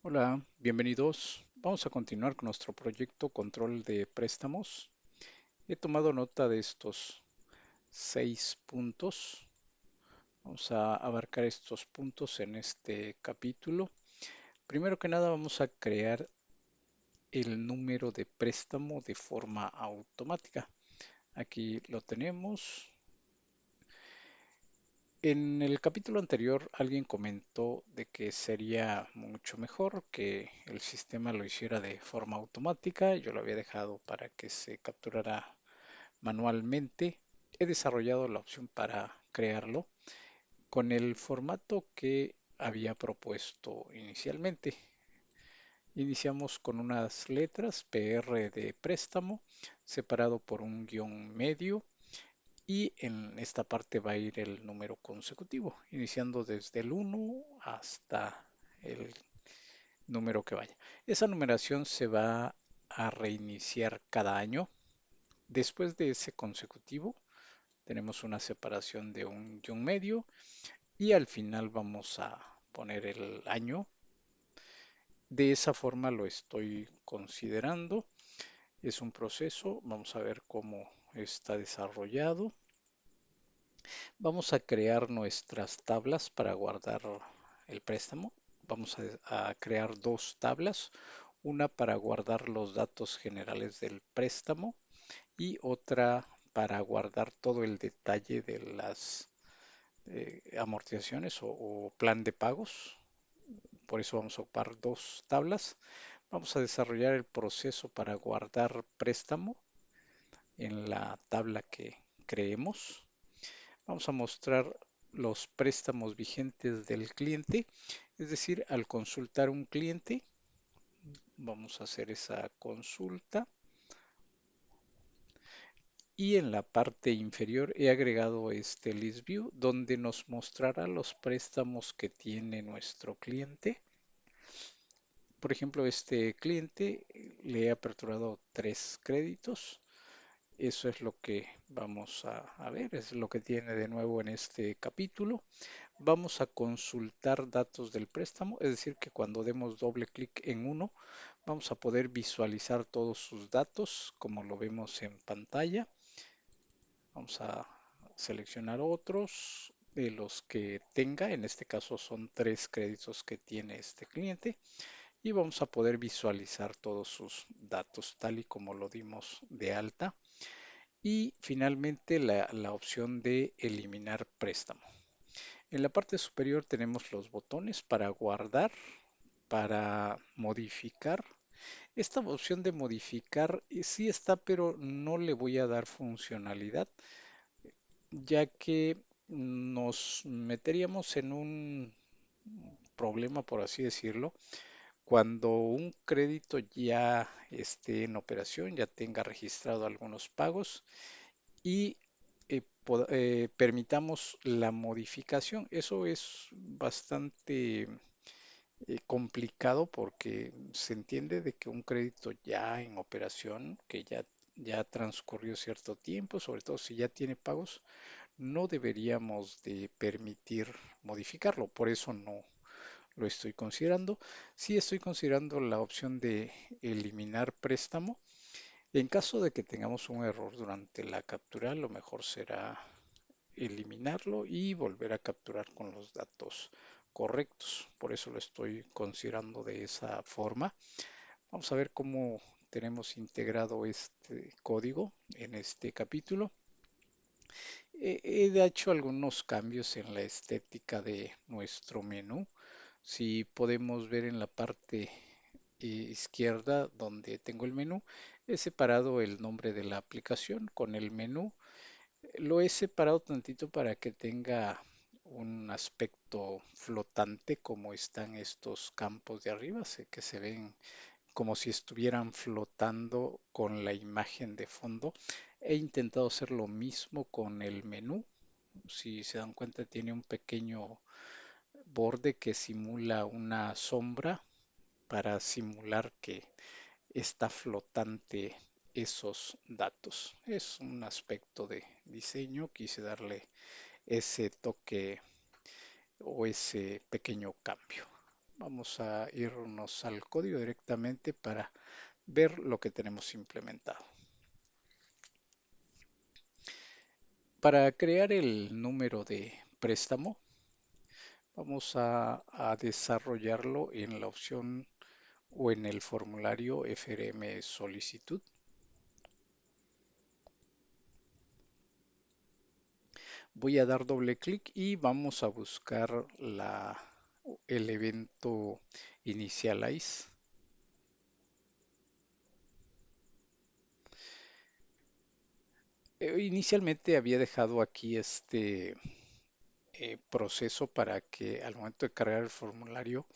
Hola, bienvenidos. Vamos a continuar con nuestro proyecto Control de Préstamos. He tomado nota de estos 6 puntos. Vamos a abarcar estos puntos en este capítulo. Primero que nada, vamos a crear el número de préstamo de forma automática. Aquí lo tenemos. En el capítulo anterior alguien comentó de que sería mucho mejor que el sistema lo hiciera de forma automática. Yo lo había dejado para que se capturara manualmente. He desarrollado la opción para crearlo con el formato que había propuesto inicialmente. Iniciamos con unas letras PR de préstamo, separado por un guión medio, y en esta parte va a ir el número consecutivo, iniciando desde el 1 hasta el número que vaya. Esa numeración se va a reiniciar cada año. Después de ese consecutivo, tenemos una separación de un guión medio y al final vamos a poner el año. De esa forma lo estoy considerando. Es un proceso. Vamos a ver cómo está desarrollado. Vamos a crear nuestras tablas para guardar el préstamo. Vamos a crear dos tablas, una para guardar los datos generales del préstamo y otra para guardar todo el detalle de las amortizaciones o plan de pagos. Por eso vamos a ocupar dos tablas. Vamos a desarrollar el proceso para guardar préstamo en la tabla que creemos. Vamos a mostrar los préstamos vigentes del cliente, es decir, al consultar un cliente, vamos a hacer esa consulta y en la parte inferior he agregado este list view donde nos mostrará los préstamos que tiene nuestro cliente. Por ejemplo, este cliente le he aperturado 3 créditos. Eso es lo que vamos a ver, es lo que tiene de nuevo en este capítulo. Vamos a consultar datos del préstamo, es decir, que cuando demos doble clic en uno, vamos a poder visualizar todos sus datos, como lo vemos en pantalla. Vamos a seleccionar otros de los que tenga, en este caso son 3 créditos que tiene este cliente, y vamos a poder visualizar todos sus datos tal y como lo dimos de alta. Y finalmente la opción de eliminar préstamo. En la parte superior tenemos los botones para guardar, para modificar. Esta opción de modificar sí está, pero no le voy a dar funcionalidad, ya que nos meteríamos en un problema, por así decirlo, cuando un crédito ya esté en operación, ya tenga registrado algunos pagos y permitamos la modificación. Eso es bastante complicado porque se entiende de que un crédito ya en operación, que ya transcurrió cierto tiempo, sobre todo si ya tiene pagos, no deberíamos de permitir modificarlo. Por eso no lo estoy considerando. Sí estoy considerando la opción de eliminar préstamo. En caso de que tengamos un error durante la captura, lo mejor será eliminarlo y volver a capturar con los datos correctos. Por eso lo estoy considerando de esa forma. Vamos a ver cómo tenemos integrado este código en este capítulo. He hecho algunos cambios en la estética de nuestro menú. Si podemos ver en la parte izquierda donde tengo el menú, he separado el nombre de la aplicación con el menú. Lo he separado tantito para que tenga un aspecto flotante como están estos campos de arriba, sé que se ven como si estuvieran flotando con la imagen de fondo. He intentado hacer lo mismo con el menú. Si se dan cuenta, tiene un pequeño borde que simula una sombra para simular que está flotante esos datos. Es un aspecto de diseño, quise darle ese toque o ese pequeño cambio. Vamos a irnos al código directamente para ver lo que tenemos implementado. Para crear el número de préstamo, vamos a desarrollarlo en la opción o en el formulario FRM solicitud. Voy a dar doble clic y vamos a buscar el evento initialize. Inicialmente había dejado aquí este proceso para que al momento de cargar el formulario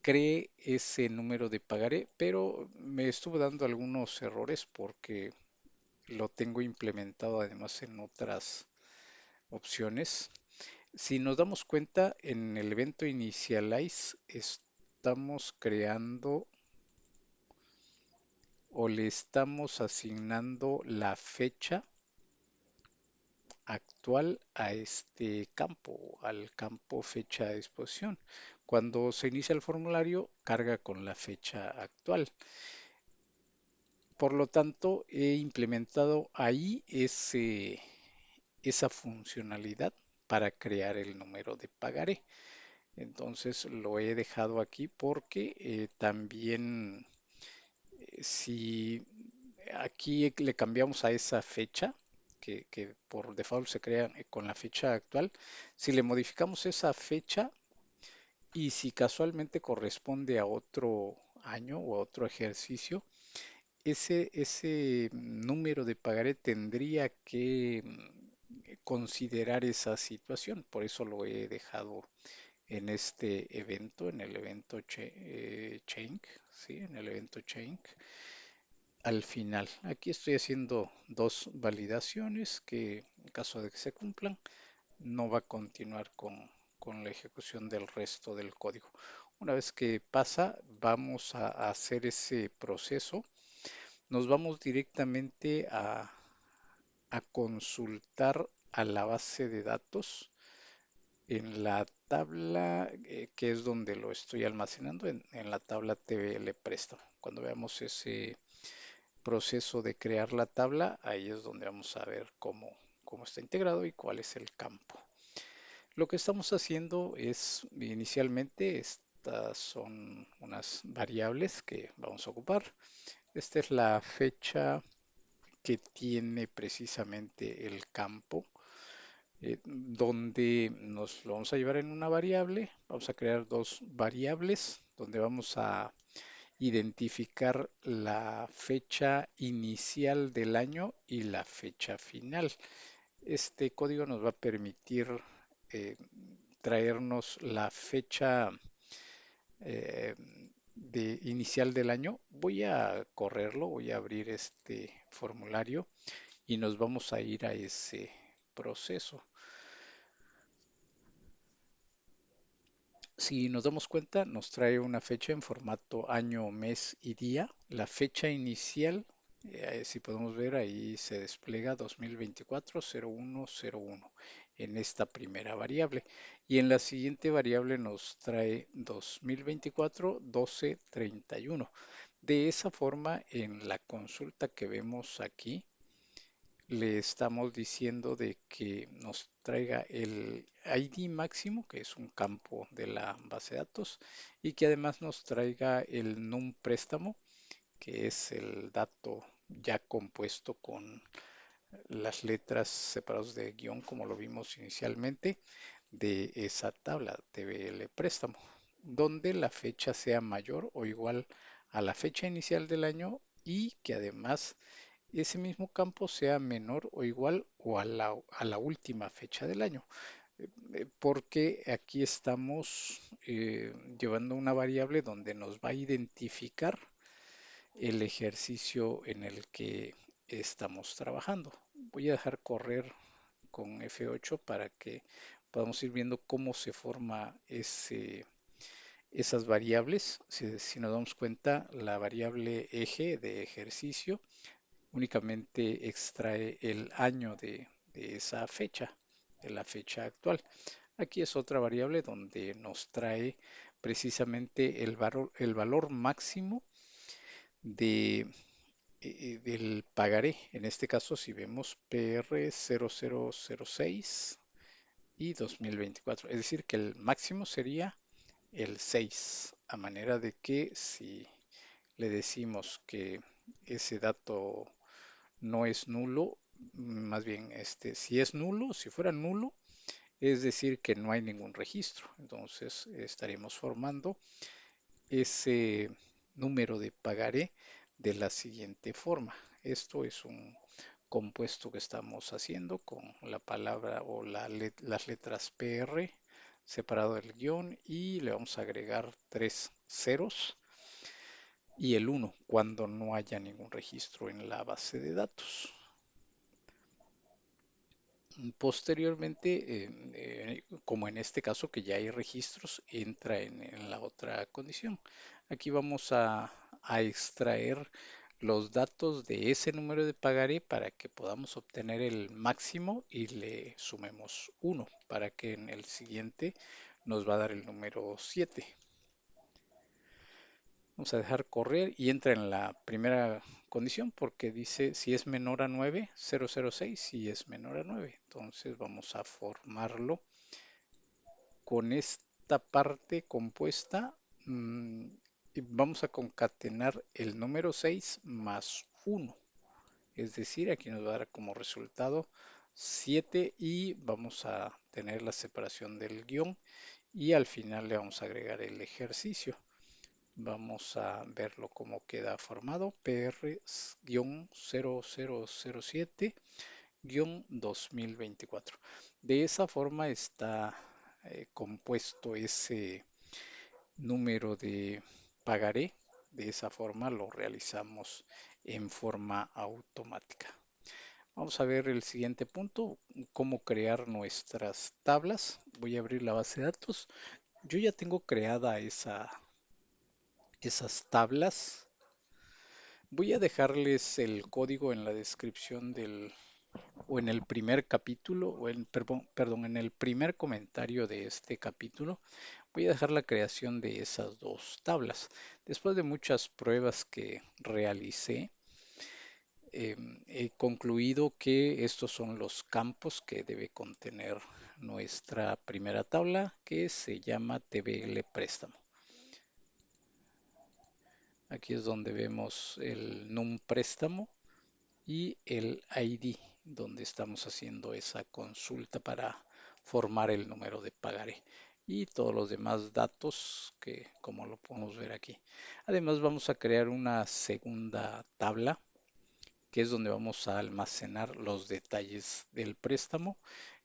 cree ese número de pagaré, pero me estuvo dando algunos errores porque lo tengo implementado además en otras opciones. Si nos damos cuenta, en el evento initialize estamos creando o le estamos asignando la fecha actual a este campo, al campo fecha de exposición. Cuando se inicia el formulario, carga con la fecha actual. Por lo tanto, he implementado ahí esa funcionalidad para crear el número de pagaré. Entonces lo he dejado aquí porque también si aquí le cambiamos a esa fecha, que por default se crea con la fecha actual, si le modificamos esa fecha y si casualmente corresponde a otro año o a otro ejercicio, ese número de pagaré tendría que considerar esa situación. Por eso lo he dejado en este evento, en el evento change, ¿sí? En el evento change al final. Aquí estoy haciendo dos validaciones que en caso de que se cumplan, no va a continuar con la ejecución del resto del código. Una vez que pasa, vamos a hacer ese proceso. Nos vamos directamente a consultar a la base de datos en la tabla que es donde lo estoy almacenando, en la tabla TBL préstamo. Cuando veamos ese proceso de crear la tabla, ahí es donde vamos a ver cómo está integrado y cuál es el campo. Lo que estamos haciendo es, inicialmente, estas son unas variables que vamos a ocupar. Esta es la fecha que tiene precisamente el campo, donde nos lo vamos a llevar en una variable. Vamos a crear dos variables donde vamos a identificar la fecha inicial del año y la fecha final. Este código nos va a permitir eh, traernos la fecha eh, de inicial del año. Voy a correrlo, voy a abrir este formulario y nos vamos a ir a ese proceso. Si nos damos cuenta, nos trae una fecha en formato año, mes y día. La fecha inicial, si podemos ver ahí se despliega 2024-0101 en esta primera variable. Y en la siguiente variable nos trae 2024-1231. De esa forma, en la consulta que vemos aquí, le estamos diciendo de que nos traiga el ID máximo, que es un campo de la base de datos, y que además nos traiga el num préstamo, que es el dato ya compuesto con las letras separadas de guión, como lo vimos inicialmente, de esa tabla TBL préstamo, donde la fecha sea mayor o igual a la fecha inicial del año y que además ese mismo campo sea menor o igual o a la última fecha del año. Porque aquí estamos llevando una variable donde nos va a identificar el ejercicio en el que estamos trabajando. Voy a dejar correr con F8 para que podamos ir viendo cómo se forma esas variables. Si nos damos cuenta, la variable eje de ejercicio únicamente extrae el año de esa fecha, de la fecha actual. Aquí es otra variable donde nos trae precisamente el valor máximo de, del pagaré. En este caso, si vemos PR 0006 y 2024, es decir, que el máximo sería el 6, a manera de que si le decimos que ese dato no es nulo, más bien si es nulo, si fuera nulo, es decir que no hay ningún registro. Entonces estaremos formando ese número de pagaré de la siguiente forma. Esto es un compuesto que estamos haciendo con la palabra o las letras PR separado del guión y le vamos a agregar tres ceros y el uno cuando no haya ningún registro en la base de datos. Posteriormente, como en este caso que ya hay registros, entra en la otra condición. Aquí vamos a extraer los datos de ese número de pagaré para que podamos obtener el máximo y le sumemos uno para que en el siguiente nos va a dar el número 7. Vamos a dejar correr y entra en la primera condición porque dice si es menor a 9, 006, si es menor a 9. Entonces vamos a formarlo con esta parte compuesta y vamos a concatenar el número 6 más 1. Es decir, aquí nos va a dar como resultado 7 y vamos a tener la separación del guión y al final le vamos a agregar el ejercicio. Vamos a verlo cómo queda formado. PR-0007-2024. De esa forma está compuesto ese número de pagaré. De esa forma lo realizamos en forma automática. Vamos a ver el siguiente punto, cómo crear nuestras tablas. Voy a abrir la base de datos. Yo ya tengo creada esas tablas. Voy a dejarles el código en la descripción o en el primer capítulo, perdón, en el primer comentario de este capítulo. Voy a dejar la creación de esas dos tablas. Después de muchas pruebas que realicé, he concluido que estos son los campos que debe contener nuestra primera tabla, que se llama TBL préstamo. Aquí es donde vemos el NUM préstamo y el ID, donde estamos haciendo esa consulta para formar el número de pagaré y todos los demás datos que como lo podemos ver aquí. Además vamos a crear una segunda tabla que es donde vamos a almacenar los detalles del préstamo,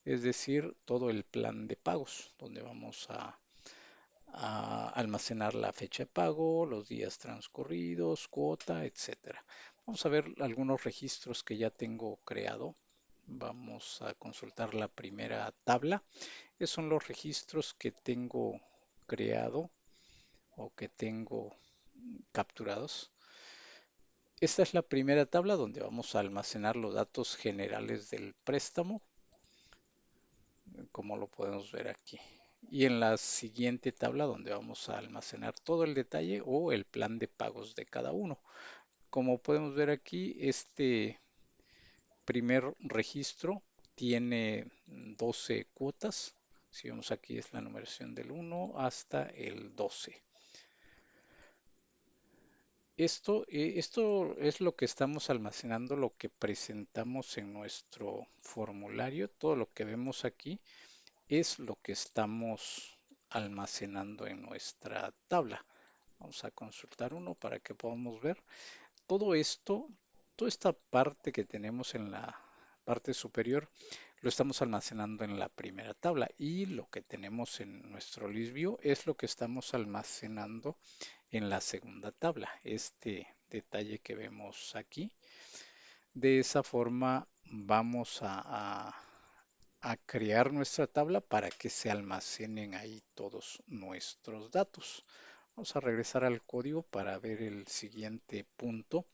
es decir, todo el plan de pagos, donde vamos a almacenar la fecha de pago, los días transcurridos, cuota, etcétera. Vamos a ver algunos registros que ya tengo creado. Vamos a consultar la primera tabla. Esos son los registros que tengo creado o que tengo capturados. Esta es la primera tabla donde vamos a almacenar los datos generales del préstamo, como lo podemos ver aquí. Y en la siguiente tabla donde vamos a almacenar todo el detalle o el plan de pagos de cada uno. Como podemos ver aquí, este primer registro tiene 12 cuotas. Si vemos aquí es la numeración del 1 hasta el 12. Esto es lo que estamos almacenando, lo que presentamos en nuestro formulario. Todo lo que vemos aquí es lo que estamos almacenando en nuestra tabla. Vamos a consultar uno para que podamos ver. Todo esto, toda esta parte que tenemos en la parte superior, lo estamos almacenando en la primera tabla y lo que tenemos en nuestro list view es lo que estamos almacenando en la segunda tabla. Este detalle que vemos aquí. De esa forma vamos a crear nuestra tabla para que se almacenen ahí todos nuestros datos. Vamos a regresar al código para ver el siguiente punto.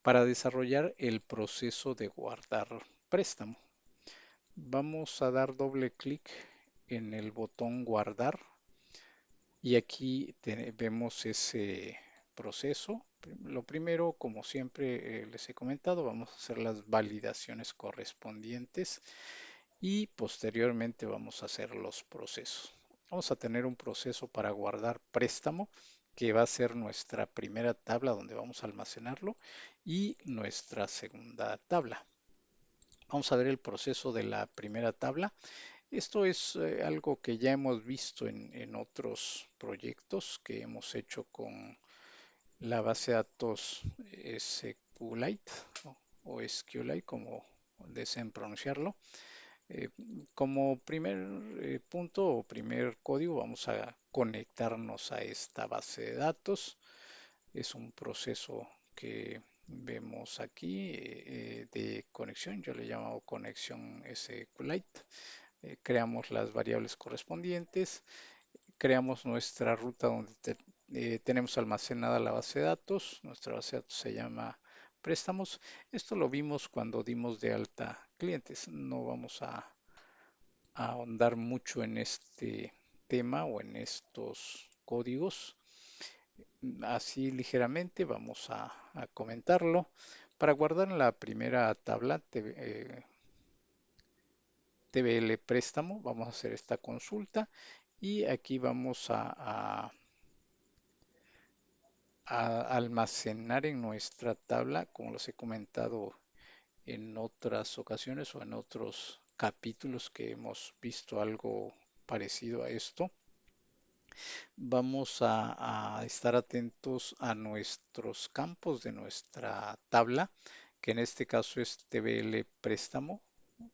Para desarrollar el proceso de guardar préstamo, vamos a dar doble clic en el botón guardar Y aquí vemos ese proceso. Lo primero, como siempre les he comentado, vamos a hacer las validaciones correspondientes y posteriormente vamos a hacer los procesos. Vamos a tener un proceso para guardar préstamo que va a ser nuestra primera tabla donde vamos a almacenarlo y nuestra segunda tabla. Vamos a ver el proceso de la primera tabla. Esto es algo que ya hemos visto en otros proyectos que hemos hecho con la base de datos SQLite o SQLite, como deseen pronunciarlo. Eh, Como primer punto o primer código vamos a conectarnos a esta base de datos. Es un proceso que vemos aquí de conexión. Yo le llamo conexión SQLite. Creamos las variables correspondientes, creamos nuestra ruta donde tenemos almacenada la base de datos. Nuestra base de datos se llama préstamos. Esto lo vimos cuando dimos de alta clientes. No vamos a ahondar mucho en este tema o en estos códigos. Así ligeramente vamos a comentarlo. Para guardar en la primera tabla TBL préstamo, vamos a hacer esta consulta y aquí vamos a almacenar en nuestra tabla, como les he comentado en otras ocasiones o en otros capítulos que hemos visto algo parecido a esto. Vamos a estar atentos a nuestros campos de nuestra tabla, que en este caso es TBL préstamo,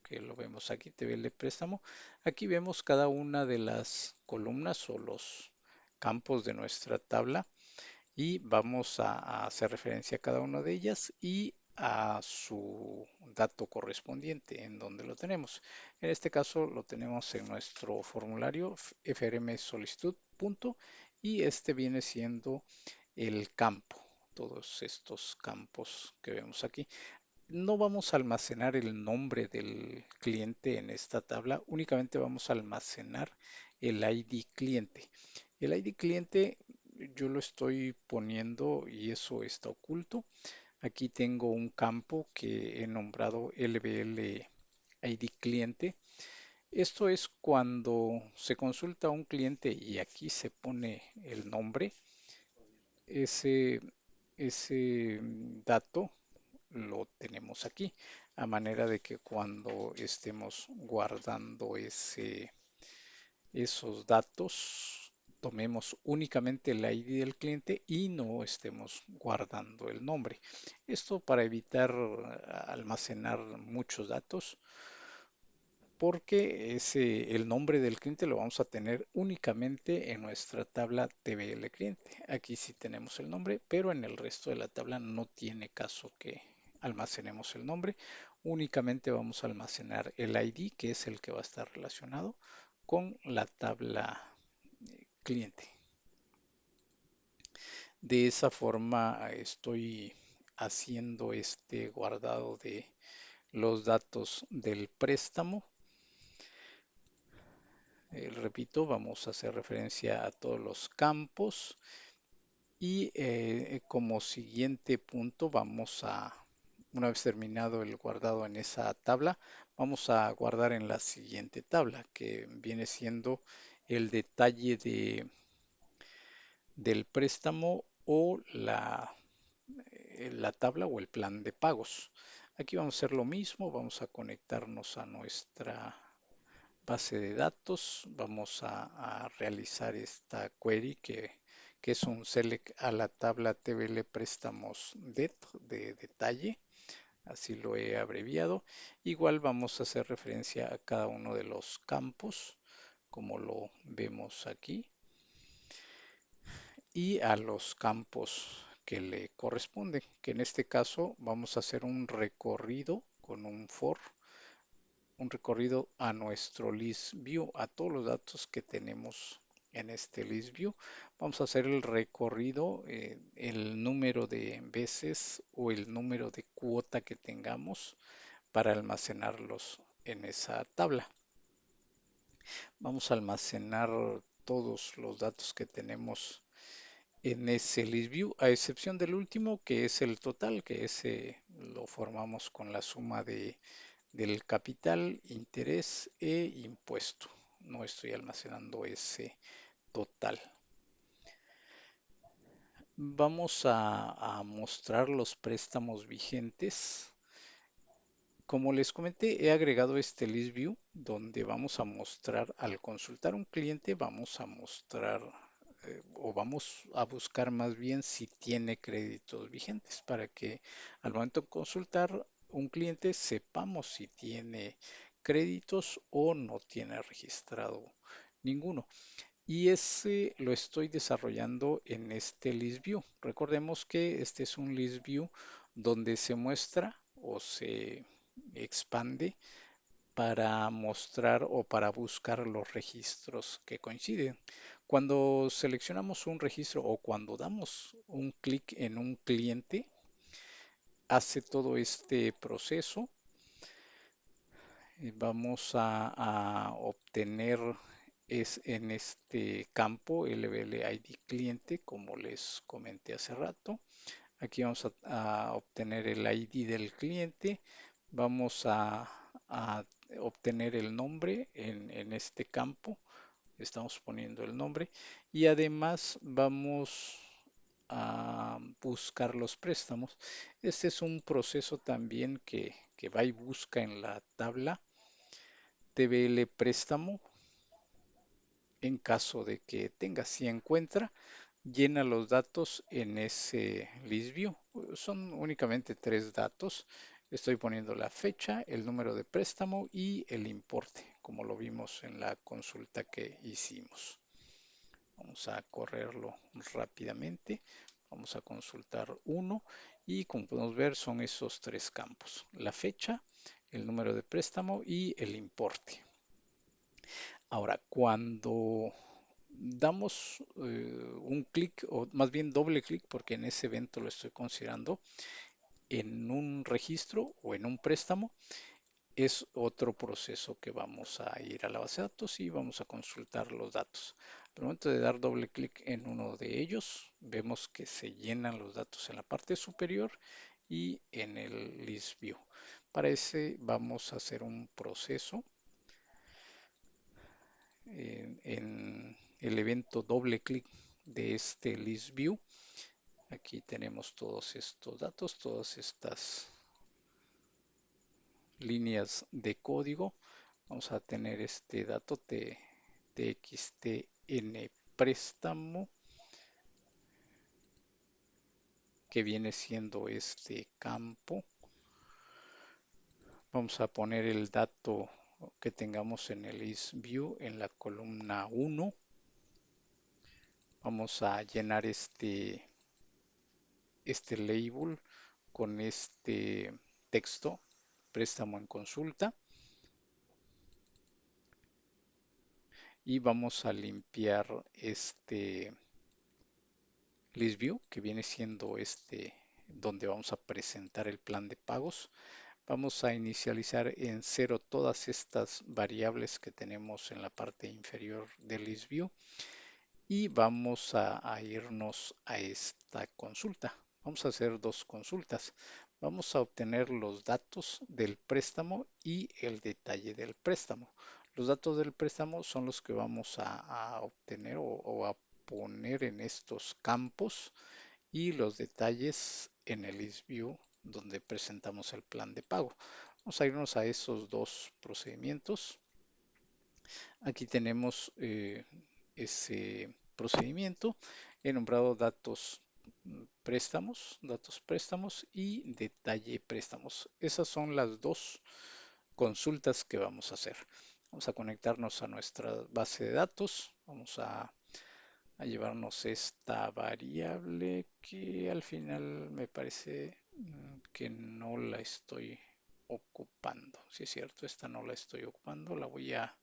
que lo vemos aquí, TBL préstamo. Aquí vemos cada una de las columnas o los campos de nuestra tabla y vamos a hacer referencia a cada una de ellas y a su dato correspondiente en donde lo tenemos. En este caso lo tenemos en nuestro formulario FRM solicitud punto y este viene siendo el campo, todos estos campos que vemos aquí. No vamos a almacenar el nombre del cliente en esta tabla, únicamente vamos a almacenar el ID cliente. El ID cliente yo lo estoy poniendo y eso está oculto. Aquí tengo un campo que he nombrado LBL ID cliente. Esto es cuando se consulta a un cliente y aquí se pone el nombre, ese, ese dato lo tenemos aquí, a manera de que cuando estemos guardando esos datos, tomemos únicamente el ID del cliente y no estemos guardando el nombre. Esto para evitar almacenar muchos datos, porque el nombre del cliente lo vamos a tener únicamente en nuestra tabla TBL cliente. Aquí sí tenemos el nombre, pero en el resto de la tabla no tiene caso que almacenemos el nombre. Únicamente vamos a almacenar el ID, que es el que va a estar relacionado con la tabla cliente. De esa forma estoy haciendo este guardado de los datos del préstamo. Repito, vamos a hacer referencia a todos los campos y como siguiente punto una vez terminado el guardado en esa tabla, vamos a guardar en la siguiente tabla, que viene siendo el detalle del préstamo o la tabla o el plan de pagos. Aquí vamos a hacer lo mismo, vamos a conectarnos a nuestra base de datos, vamos a realizar esta query que es un select a la tabla TBL préstamos det de detalle, así lo he abreviado. Igual vamos a hacer referencia a cada uno de los campos, como lo vemos aquí, y a los campos que le corresponden, que en este caso vamos a hacer un recorrido con un for, un recorrido a nuestro list view, a todos los datos que tenemos en este list view. Vamos a hacer el recorrido, el número de veces o el número de cuota que tengamos para almacenarlos en esa tabla. Vamos a almacenar todos los datos que tenemos en ese list view, a excepción del último, que es el total, que ese lo formamos con la suma del capital, interés e impuesto. No estoy almacenando ese total. Vamos a mostrar los préstamos vigentes. Como les comenté, he agregado este list view donde vamos a mostrar, al consultar un cliente, vamos a mostrar o vamos a buscar más bien si tiene créditos vigentes para que al momento de consultar un cliente sepamos si tiene créditos o no tiene registrado ninguno. Y ese lo estoy desarrollando en este list view. Recordemos que este es un list view donde se muestra o se expande para mostrar o para buscar los registros que coinciden. Cuando seleccionamos un registro o cuando damos un clic en un cliente, hace todo este proceso. Vamos a obtener en este campo LBL ID cliente, como les comenté hace rato. Aquí vamos a obtener el ID del cliente. Vamos a obtener el nombre en este campo. Estamos poniendo el nombre. Y además vamos a buscar los préstamos. Este es un proceso también que va y busca en la tabla TBL préstamo. En caso de que tenga, si encuentra, llena los datos en ese list view. Son únicamente tres datos. Estoy poniendo la fecha, el número de préstamo y el importe, como lo vimos en la consulta que hicimos. Vamos a correrlo rápidamente. Vamos a consultar uno y como podemos ver son esos tres campos. La fecha, el número de préstamo y el importe. Ahora, cuando damos un clic, o más bien doble clic, porque en ese evento lo estoy considerando, en un registro o en un préstamo, es otro proceso que vamos a ir a la base de datos y vamos a consultar los datos. Al momento de dar doble clic en uno de ellos, vemos que se llenan los datos en la parte superior y en el list view. Para ese vamos a hacer un proceso en el evento doble clic de este list view. Aquí tenemos todos estos datos, todas estas líneas de código. Vamos a tener este dato TXTN préstamo, que viene siendo este campo. Vamos a poner el dato que tengamos en el list view en la columna 1. Vamos a llenar este label con este texto, préstamo en consulta. Y vamos a limpiar este list view, que viene siendo este donde vamos a presentar el plan de pagos. Vamos a inicializar en cero todas estas variables que tenemos en la parte inferior del list view y vamos a irnos a esta consulta. Vamos a hacer dos consultas. Vamos a obtener los datos del préstamo y el detalle del préstamo. Los datos del préstamo son los que vamos a obtener o a poner en estos campos y los detalles en el list view donde presentamos el plan de pago. Vamos a irnos a esos dos procedimientos. Aquí tenemos ese procedimiento. He nombrado datos préstamos y detalle préstamos. Esas son las dos consultas que vamos a hacer. Vamos a conectarnos a nuestra base de datos. Vamos a llevarnos esta variable que al final me parece que no la estoy ocupando. Si es cierto, esta no la estoy ocupando, la voy a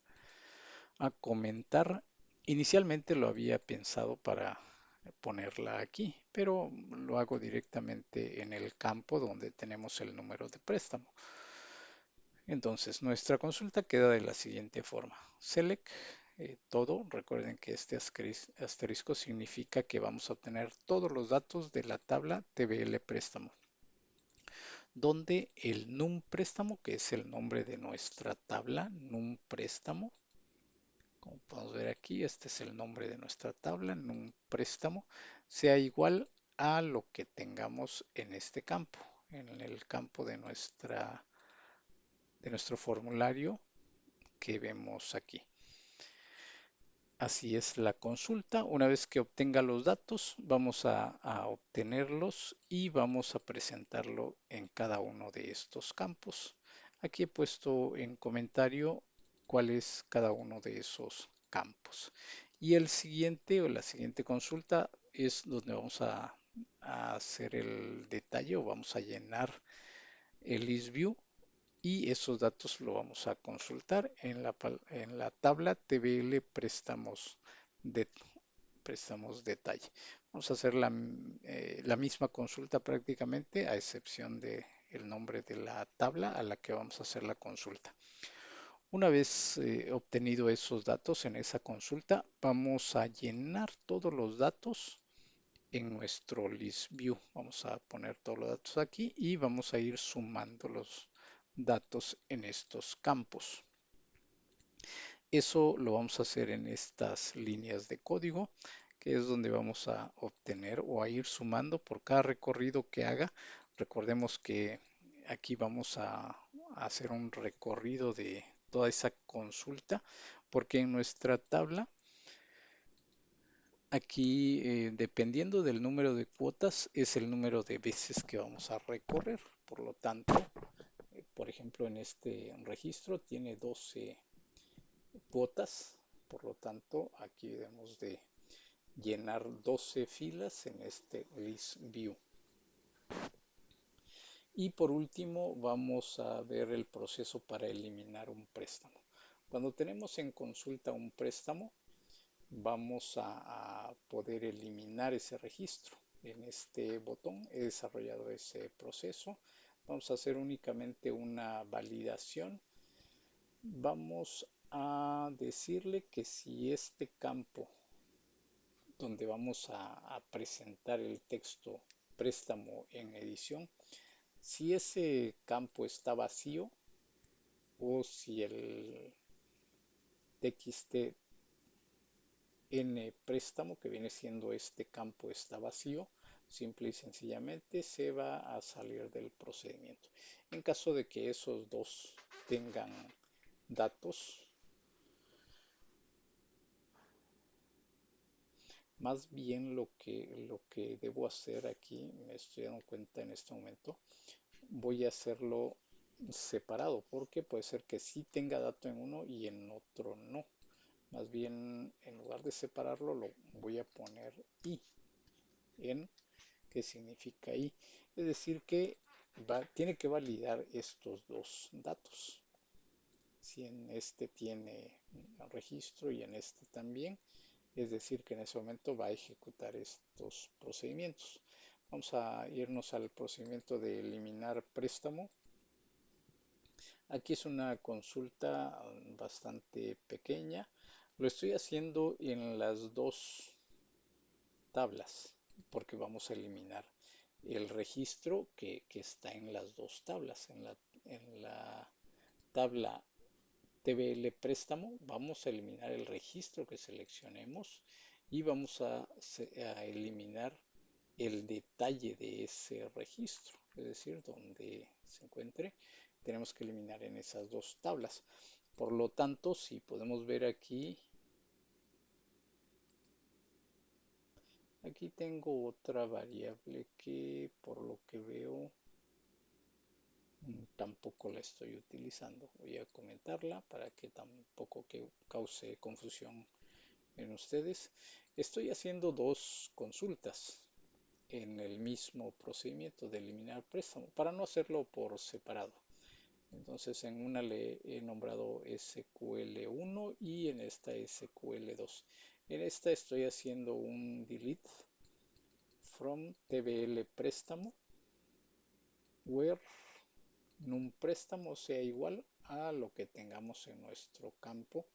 comentar. Inicialmente lo había pensado para ponerla aquí, pero lo hago directamente en el campo donde tenemos el número de préstamo. Entonces, nuestra consulta queda de la siguiente forma. Select todo. Recuerden que este asterisco significa que vamos a obtener todos los datos de la tabla TBL préstamo, donde el num préstamo, que es el nombre de nuestra tabla, num préstamo, como podemos ver aquí, este es el nombre de nuestra tabla, num préstamo, sea igual a lo que tengamos en este campo, en el campo de nuestro formulario que vemos aquí. Así es la consulta. Una vez que obtenga los datos, vamos a obtenerlos y vamos a presentarlo en cada uno de estos campos. Aquí he puesto en comentario cuál es cada uno de esos campos. Y el siguiente o la siguiente consulta es donde vamos a hacer el detalle o vamos a llenar el list view y esos datos lo vamos a consultar en la tabla TBL de, préstamos detalle. Vamos a hacer la misma consulta prácticamente, a excepción de el nombre de la tabla a la que vamos a hacer la consulta. Una vez obtenido esos datos en esa consulta, vamos a llenar todos los datos en nuestro list view. Vamos a poner todos los datos aquí y vamos a ir sumando los datos en estos campos. Eso lo vamos a hacer en estas líneas de código, que es donde vamos a obtener o a ir sumando por cada recorrido que haga. Recordemos que aquí vamos a hacer un recorrido de toda esa consulta, porque en nuestra tabla aquí, dependiendo del número de cuotas, es el número de veces que vamos a recorrer. Por lo tanto, por ejemplo, en este registro tiene 12 cuotas. Por lo tanto, aquí debemos de llenar 12 filas en este list view. Y por último, vamos a ver el proceso para eliminar un préstamo. Cuando tenemos en consulta un préstamo, vamos a poder eliminar ese registro. En este botón he desarrollado ese proceso. Vamos a hacer únicamente una validación. Vamos a decirle que si este campo donde vamos a presentar el texto préstamo en edición, si ese campo está vacío o si el txt N préstamo, que viene siendo este campo, está vacío, simple y sencillamente se va a salir del procedimiento. En caso de que esos dos tengan datos, más bien lo que debo hacer aquí, me estoy dando cuenta en este momento, voy a hacerlo separado, porque puede ser que sí tenga dato en uno y en otro no. Más bien, en lugar de separarlo, lo voy a poner i en, que significa i. Es decir, que tiene que validar estos dos datos. Si en este tiene registro y en este también, es decir, que en ese momento va a ejecutar estos procedimientos. Vamos a irnos al procedimiento de eliminar préstamo. Aquí es una consulta bastante pequeña. Lo estoy haciendo en las dos tablas porque vamos a eliminar el registro que está en las dos tablas. En la tabla TBL préstamo vamos a eliminar el registro que seleccionemos y vamos a eliminar el detalle de ese registro, es decir, donde se encuentre, tenemos que eliminar en esas dos tablas. Por lo tanto, si podemos ver aquí, aquí tengo otra variable que por lo que veo tampoco la estoy utilizando. Voy a comentarla para que tampoco cause confusión en ustedes. Estoy haciendo dos consultas en el mismo procedimiento de eliminar préstamo para no hacerlo por separado. Entonces en una le he nombrado SQL1 y en esta SQL2. En esta estoy haciendo un delete from TBL préstamo where num préstamo sea igual a lo que tengamos en nuestro campo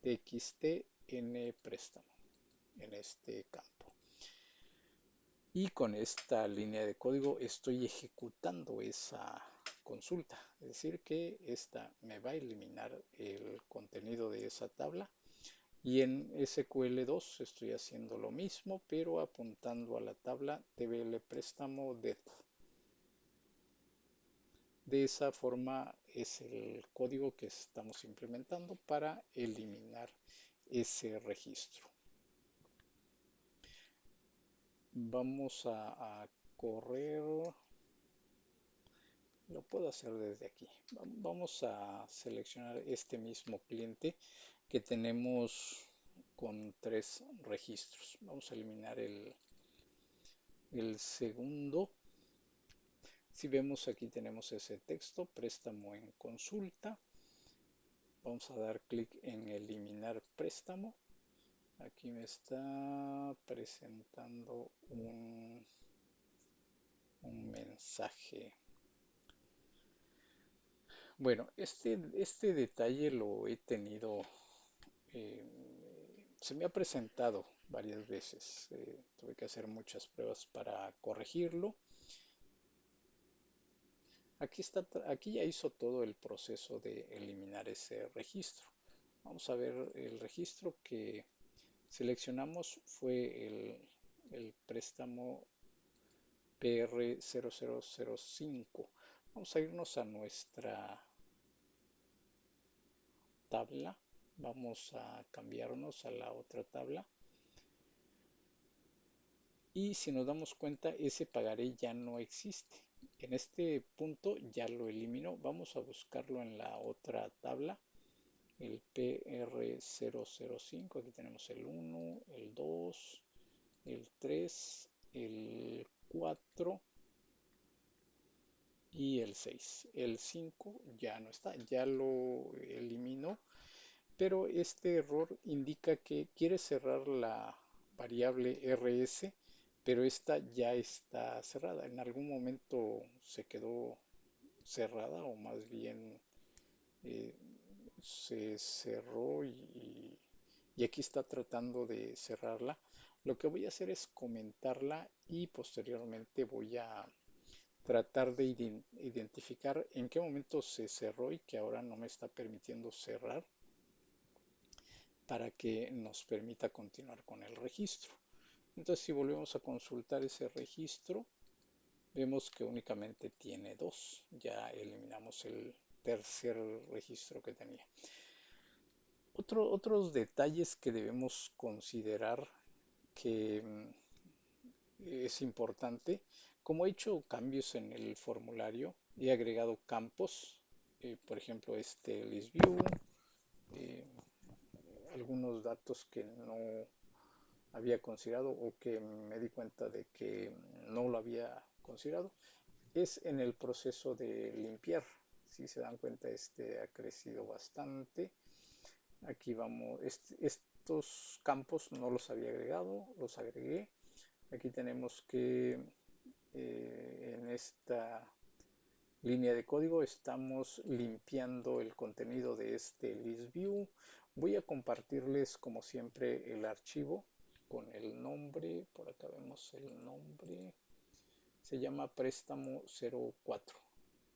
txt n préstamo en este campo. Y con esta línea de código estoy ejecutando esa consulta. Es decir, que esta me va a eliminar el contenido de esa tabla. Y en SQL2 estoy haciendo lo mismo, pero apuntando a la tabla TBL préstamo det. De esa forma es el código que estamos implementando para eliminar ese registro. Vamos a correr, lo puedo hacer desde aquí. Vamos a seleccionar este mismo cliente que tenemos con 3 registros. Vamos a eliminar el segundo. Si vemos aquí tenemos ese texto, préstamo en consulta. Vamos a dar clic en eliminar préstamo. Aquí me está presentando un mensaje. Bueno, este detalle lo he tenido, se me ha presentado varias veces. Tuve que hacer muchas pruebas para corregirlo. Aquí ya hizo todo el proceso de eliminar ese registro. Vamos a ver el registro que seleccionamos fue el préstamo PR0005. Vamos a irnos a nuestra tabla. Vamos a cambiarnos a la otra tabla. Y si nos damos cuenta, ese pagaré ya no existe. En este punto ya lo eliminó. Vamos a buscarlo en la otra tabla. El PR005. Aquí tenemos el 1, el 2, el 3, el 4 y el 6. El 5 ya no está, ya lo eliminó, pero este error indica que quiere cerrar la variable rs, pero esta ya está cerrada. En algún momento se quedó cerrada o más bien eh, se cerró y aquí está tratando de cerrarla. Lo que voy a hacer es comentarla y posteriormente voy a tratar de identificar en qué momento se cerró y que ahora no me está permitiendo cerrar para que nos permita continuar con el registro. Entonces, si volvemos a consultar ese registro, vemos que únicamente tiene dos. Ya eliminamos el tercer registro que tenía. Otros detalles que debemos considerar que es importante. Como he hecho cambios en el formulario, he agregado campos, por ejemplo, este list view, eh, algunos datos que no había considerado o que me di cuenta de que no lo había considerado. Es en el proceso de limpiar. Si se dan cuenta, este ha crecido bastante. Aquí vamos, estos campos no los había agregado, los agregué. Aquí tenemos que en esta línea de código estamos limpiando el contenido de este list view. Voy a compartirles como siempre el archivo con el nombre. Por acá vemos el nombre. Se llama préstamo 04.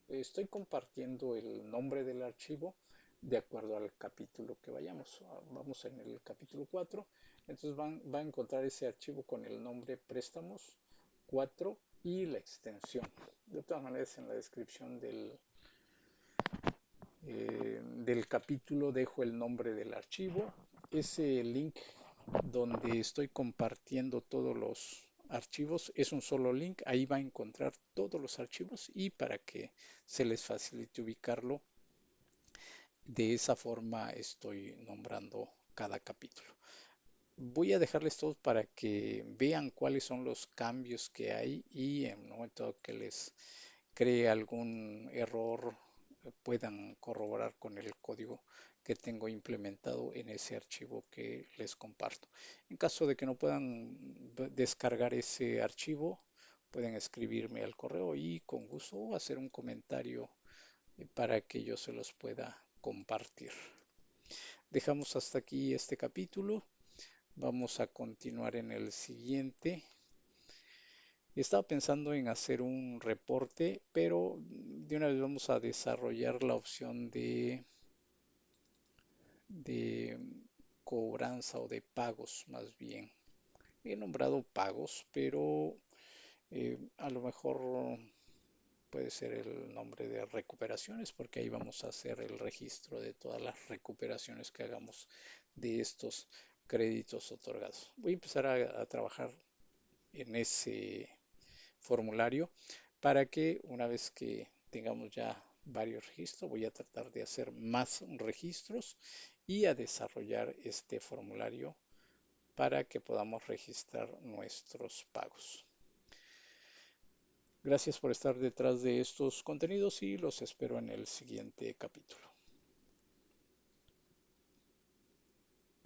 Estoy compartiendo el nombre del archivo de acuerdo al capítulo que vayamos. Vamos en el capítulo 4. Entonces va a encontrar ese archivo con el nombre préstamos 4 y la extensión. De todas maneras, en la descripción del capítulo dejo el nombre del archivo. Ese link donde estoy compartiendo todos los archivos es un solo link. Ahí va a encontrar todos los archivos y para que se les facilite ubicarlo, de esa forma estoy nombrando cada capítulo. Voy a dejarles todos para que vean cuáles son los cambios que hay y en el momento que les cree algún error puedan corroborar con el código que tengo implementado en ese archivo que les comparto. En caso de que no puedan descargar ese archivo, pueden escribirme al correo y con gusto hacer un comentario para que yo se los pueda compartir. Dejamos hasta aquí este capítulo. Vamos a continuar en el siguiente. Estaba pensando en hacer un reporte, pero de una vez vamos a desarrollar la opción de cobranza o de pagos más bien. He nombrado pagos, pero a lo mejor puede ser el nombre de recuperaciones, porque ahí vamos a hacer el registro de todas las recuperaciones que hagamos de estos créditos otorgados. Voy a empezar a trabajar en ese formulario para que una vez que tengamos ya varios registros, voy a tratar de hacer más registros y a desarrollar este formulario para que podamos registrar nuestros pagos. Gracias por estar detrás de estos contenidos y los espero en el siguiente capítulo.